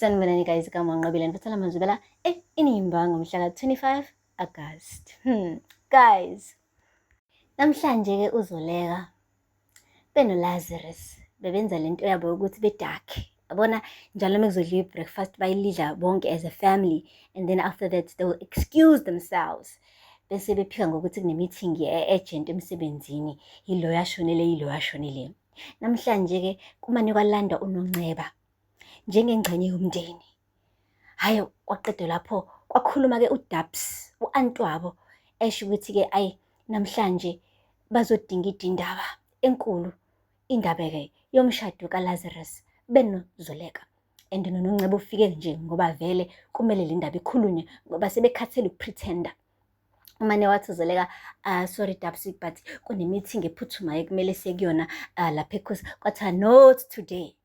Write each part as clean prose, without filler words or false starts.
Sanibonani guys, kaManqobile Mfethela Manzubela inimba ngomhla ka-25 August. Guys, namhlanje ke uZoleka benoLazarus bebenza lento yabo ukuthi bedakhe. Yabona njalo mekuzodliwa ibreakfast bayilidla bonke as a family, and then after that they will excuse themselves. Bese bephika ngokuthi kune-meeting ye-agent emsebenzini, yilo yashonele yilo yashonele. Namhlanje ke kumane kwalandwa uNonceba njengengxenye yomndeni. Hayi kwaqedwe lapho kwakhuluma ke uDabs, u-Antwabo, esho ukuthi ke ayi namhlanje bazodinga indaba enkulu, indaba ke yomshado kaLazarus benoZoleka. And noNonceba ufike nje ngoba vele kumele le ndaba ikhulunywe ngoba sebekhathele ukupretenda. Umane wathi uZoleka, sorry Dabs, but kune-meeting ephuthumayo kumele sekuyona lapha eKhosi. Kwathiwa not today.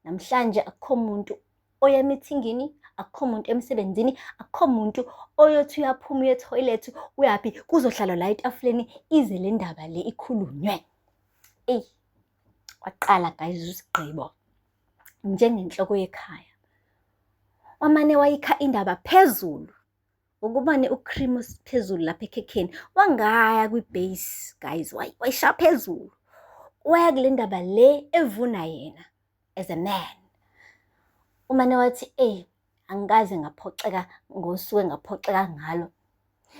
Namhlanje akukho muntu oya emithingini, akukho muntu emsebenzini, akukho muntu oyothi uyaphuma uye etoilet uyaphi, kuzohlalwa la etafuleni ize le ndaba le ikhulunywe. Waqala guys uSigqibo njengenhloko yekhaya. Wamane wayikha indaba phezulu, ukubane uCream phezulu lapha ekhekheni, wangaya kwi-base guys, wayisha phezulu, waya kule ndaba le evuna yena as a man. Umane wathi angikaze ngaphoxeka ngosuku engaphoxeka ngalo,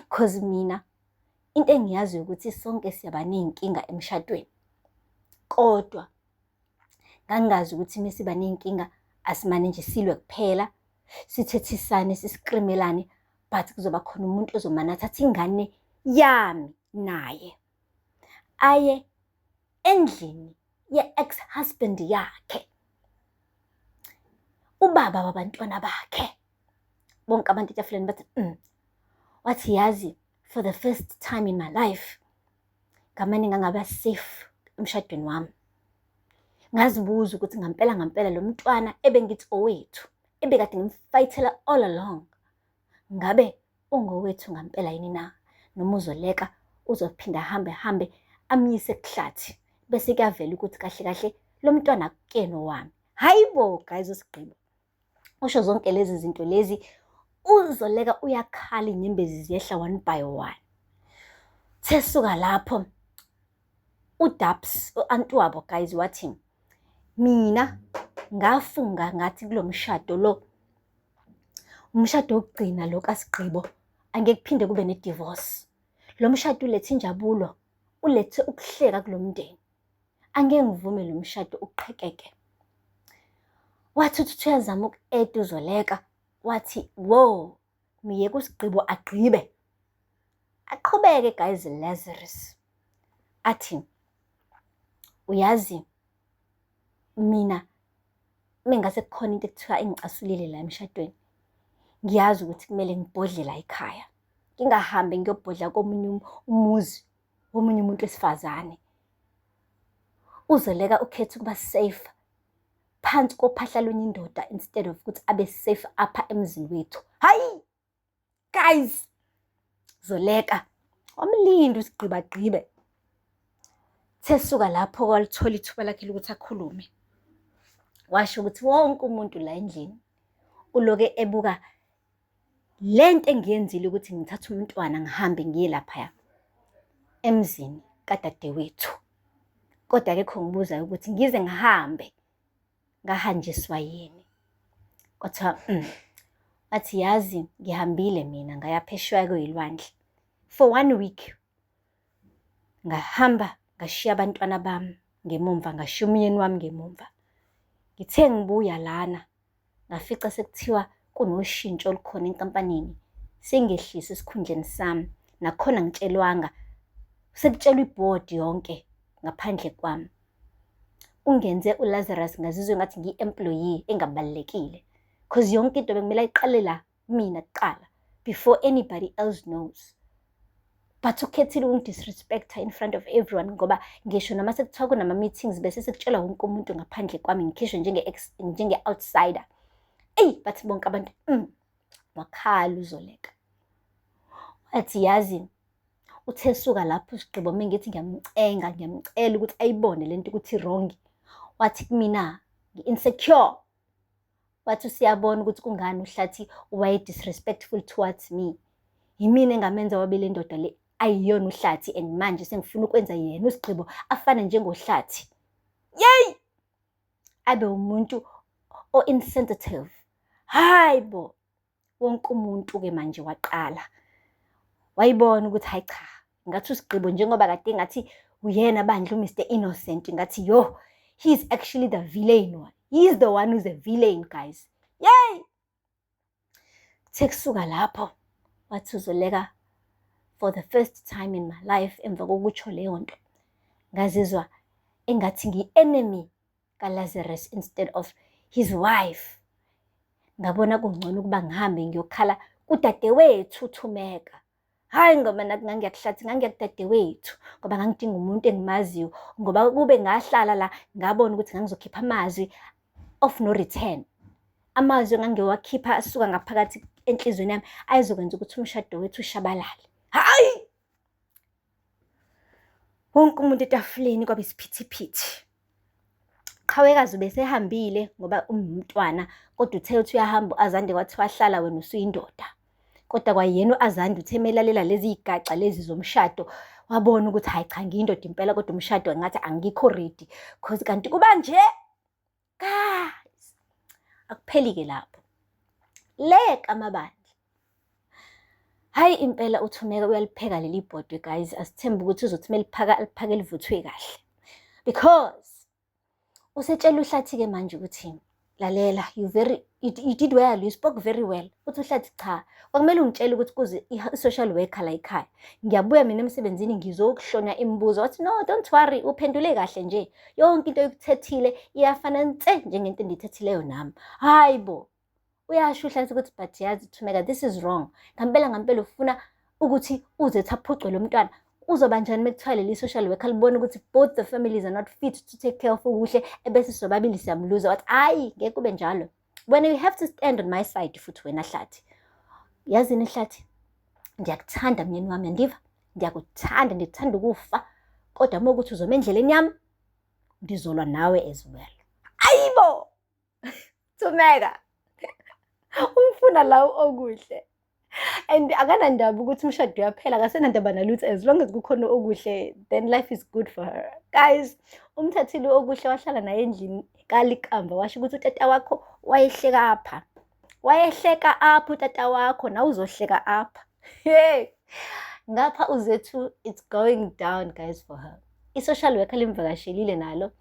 cause mina into engiyaziyo ukuthi sonke siyaba ney'nkinga emshadweni, kodwa ngangazi ukuthi mesiba ney'nkinga asimane nje silwe kuphela, sithethisane, sisikrimelane, but kuzoba khona umuntu ozomane athatha ingane yami naye aye endlini ye-ex-husband yakhe, ubaba wabantwana bakhe. Bonke abantu etafuleni bathi wathi yazi, for the first time in my life ngamane ngangaba safe emshadweni wami. Ngazibuza ukuthi ngampela lo mntwana ebengithi owethu, ebekade ngimfayithela all along, ngabe ungowethu ngampela yini na? Noma uZoleka uzophinda hambe amyise kuhlathi bese kuyavela ukuthi kahle kahle lo mntwana akuyena wami. Hayibo guys, uSigqibo usho zonke lezi zinto lezi, uZoleka uyakhala, inyembezi ziyehla one by one. Sesuka lapho uDabs, u-Antwabo guys, wathi mina ngafunga ngathi kulo mshado lo, umshado wokugcina lo kaSigqibo, angeke kuphinde kube ne-divorce. Lo mshado ulethe injabulo, ulethe ukuhleka kulo mndeni, angeke ngivume lo mshado uqhekeke. Wathi uthi uyazama uku-eda uZoleka, wathi wo, miyeke uSigqibo agqibe, aqhubeke guys. Lazarus athi uyazi mina mengase kukhona into ekuthiwa ingicasulile la emshadweni, ngiyazi ukuthi kumele ngibhodle la ekhaya, ngingahambe ngiyobhodla komunye umuzi womunye umuntu wesifazane. uZoleka ukhetha ukuba safe phansi kophahla lwenye indoda instead of ukuthi abe safe apha emzini wethu. Hayi guys, Zoleka wamlinda uSigqibo. Sesuka lapho walithola ithuba lakhe lokuthi akhulume, washo ukuthi wonke umuntu la endlini uloke ebuka lento engiyenzile ukuthi ngithathe umntwana ngihambe ngiye laphaya emzini kadadewethu, kodwa akekho ngibuzayo ukuthi ngize ngihambe ngahanjiswa yini. Kwathiwa athi yazi, ngihambile mina ngaya phesheya kweyilwandle for 1 week, ngahamba ngashiya abantwana bami ngemumva, ngashiya umyeni wami ngemumva. Ngithe ngibuya lana ngafica sekuthiwa kunoshintsho olukhona enkampanini, sengehlisa esikhundleni sami, nakhona ngitshelwanga, sekutshelwa ibhodi yonke ngaphandle kwami. Ungenze uLazarus ngazizwe ngathi ngiyi-employee engabalulekile, cause yonke into bekumele ayiqale la mina kuqala before anybody else knows. But ukhethile ukungidisrespecta in front of everyone, ngoba ngisho noma sekuthiwa kunama-meetings bese sekutshelwa wonke umuntu ngaphandle kwami, ngikhishwe njenge-outsider. But bonke abantu wakhala uZoleka. Wathi yazi, uthe suka lapho uSigqibo mengithi ngiyamcela ukuthi ayibone lento ukuthi wrong, wathi kumina ngi-insecure, wathi usiyabona ukuthi kungani uHlathi waye-disrespectful towards me. Yimina engamenza wabe le ndoda le ayiyona uHlathi, and manje sengifuna ukwenza yena uSigqibo afane njengoHlathi. Yey! Abe umuntu o-insensitive. Hayi bo! Wonke umuntu-ke manje waqala. Wayibona ukuthi hayi cha, ngathi uSigqibo njengoba kade ngathi uyena bandla uMr Innocent, ngathi yo, he's actually the villain one. He's the one who's a villain, guys. Yay! Kusuka lapho wathi uzoleka for the first time in my life emva kokutsho leyo nto. Ngazizwa engathi ngi-enemy kaLazarus instead of his wife. Ngabona kungcono ukuba ngihambe ngiyokhala kudadewethu uThumeka. Hayi ngoba ngangiyakuhlathi ngangiyakudadewethu, ngoba ngangidinga umuntu engimaziyo, ngoba kube ngahlala la ngabona ukuthi ngangizokhipha amazwi of no return. Amazwi engangiyowakhipha asuka ngaphakathi enhlizweni yami ayizokwenza ukuthi umshado wethu ushabalale. Hayi! Wonke umuntu etafuleni kwabe isiphithiphithi. Qhawekazi ubesehambile ngoba umntwana, kodwa uthe uthi uyahamba uAzande wathi wahlala wena usuyindoda. Kodwa kwayena uAzande uthe emelalela lezi igaxa lezi zomshado, wabona ukuthi hayi cha ngiyindoda impela, kodwa umshado ngathi angikho ready, because kanti kuba nje. Guys, akupheli-ke lapho. Leka amabandla. Hayi impela uThumeka uyalipheka leli bhodwe, guys. Asithembe ukuthi uzothi aliphake livuthwe kahle, because usetshela uHlathi-ke manje ukuthi lalela, you did well, you spoke very well. Uthi uHlathi cha, kwakumele ungitshele ukuthi kuze i-social worker la ekhaya. Ngiyabuya mina emsebenzini ngizokuhlonya imibuzo. Wathi no, don't worry, uphendule kahle nje. Yonke into oyikuthethile iyafana nse njengento endiyithethileyo nami. Hayi bo! Uyasho uHlathi ukuthi but yazi Thumeka, this is wrong. Ngampela ufuna ukuthi uze thaphucwe lo mntwana. Uzoba njani mekuthiwa leli social worker libona ukuthi both the families are not fit to take care of ukuhle, ebese sobabili siyamluza. Wathi hayi ngeke kube njalo. When you have to stand on my side futhi wena Hlathi. Yazini Hlathi, ndiyakuthanda myeni wami, yandiva? Ndiyakuthanda, ndithanda ukufa. Kodwa uma ukuthi uzoma endleleni yami, ndizolwa nawe as well. Ayibo! Thumeka. Umfuna lawo okuhle. And akanandaba ukuthi umshado uyaphela, akasenandaba nalutho, as long as kukhona okuhle, then life is good for her. Guys, umthathile okuhle wahlala naye endlini kalikamva, washo ukuthi utata wakho wayehleka apha. Wayehleka apha utata wakho, na uzohleka apha. Hey! Ngapha uzethu, it's going down, guys, for her. I-social worker limvakashelile nalo,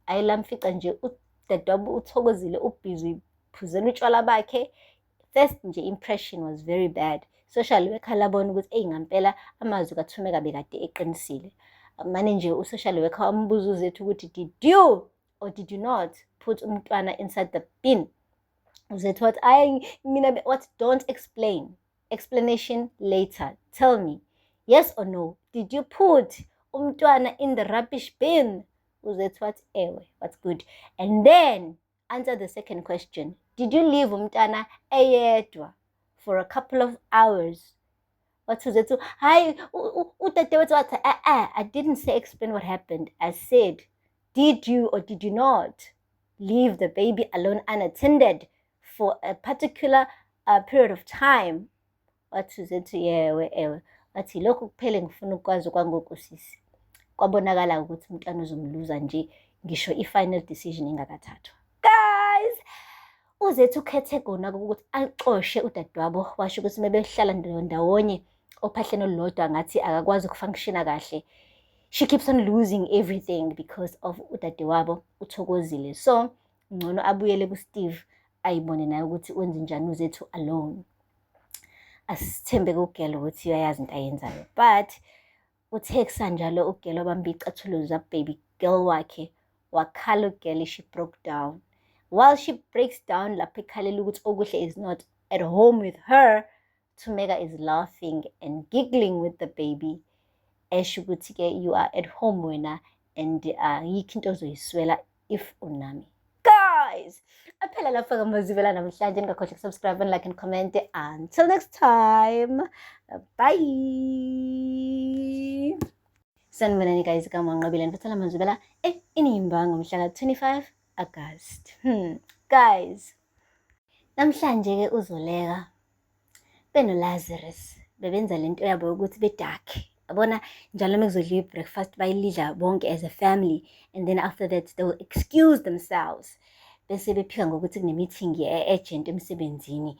ayilamfica nje udadewabo uThokozile ubhizi phuzela utshwala bakhe. First nje impression was very bad. Social worker labona ukuthi ngampela amazwi kaThumeka bekade eqinisile. Manje nje u-social worker wambuza uzethu ukuthi did you or did you not put umntwana inside the bin? Uzethu wathi mina what, don't explain. Explanation later. Tell me, yes or no, did you put umntwana in the rubbish bin? Uzethu wathi ewe, what's good. And then answer the second question. Did you leave umntana eyedwa for a couple of hours? What was it? Hi, I didn't say explain what happened. I said, did you or did you not leave the baby alone unattended for a particular period of time? What was it? Yeah, wathi lokho kuphele ngifuna ukwazi kwangoku sisi. Kwabonakala ukuthi umntana uzomluza nje ngisho i-final decision ingakathathwa. Guys, uzethu ukhethe kona ukuthi axoshe udadewabo, washo ukuthi mebehlala ndawonye ophahleni olulodwa ngathi akakwazi ukufunctiona kahle. She keeps on losing everything because of udadewabo uThokozile. So ngcono abuyele kuSteve ayibone naye ukuthi wenze njani uzethu alone. Asithembe kuGelo ukuthi uyayazi into ayenzayo. But uthe kusanjalo uGelo bambica athuluza baby girl wakhe, wakhala uGelo, she broke down. While she breaks down, lapha ekhalela ukuthi okuhle is not at home with her, Thumeka is laughing and giggling with the baby. Esho ukuthi ke you are at home wena, and yikho into ozoyiswela if unami. Guys, aphela lapha ngamazivela namhlanje, ningakhohlwa ukusubscribe and like and comment. Until next time, bye. Sanibonani guys, kama nqabile nifuthala amazivela inimba ngomhla ka 25 August. Guys, Namhlanje-ke uZoleka benoLazarus bebenza lento yabo yokuthi bedakhe. Yabona njalo mekuzodliwa i-breakfast bayilidla bonke as a family, and then after that they will excuse themselves. Bese bephika ngokuthi kunemithingi e-urgent emsebenzini.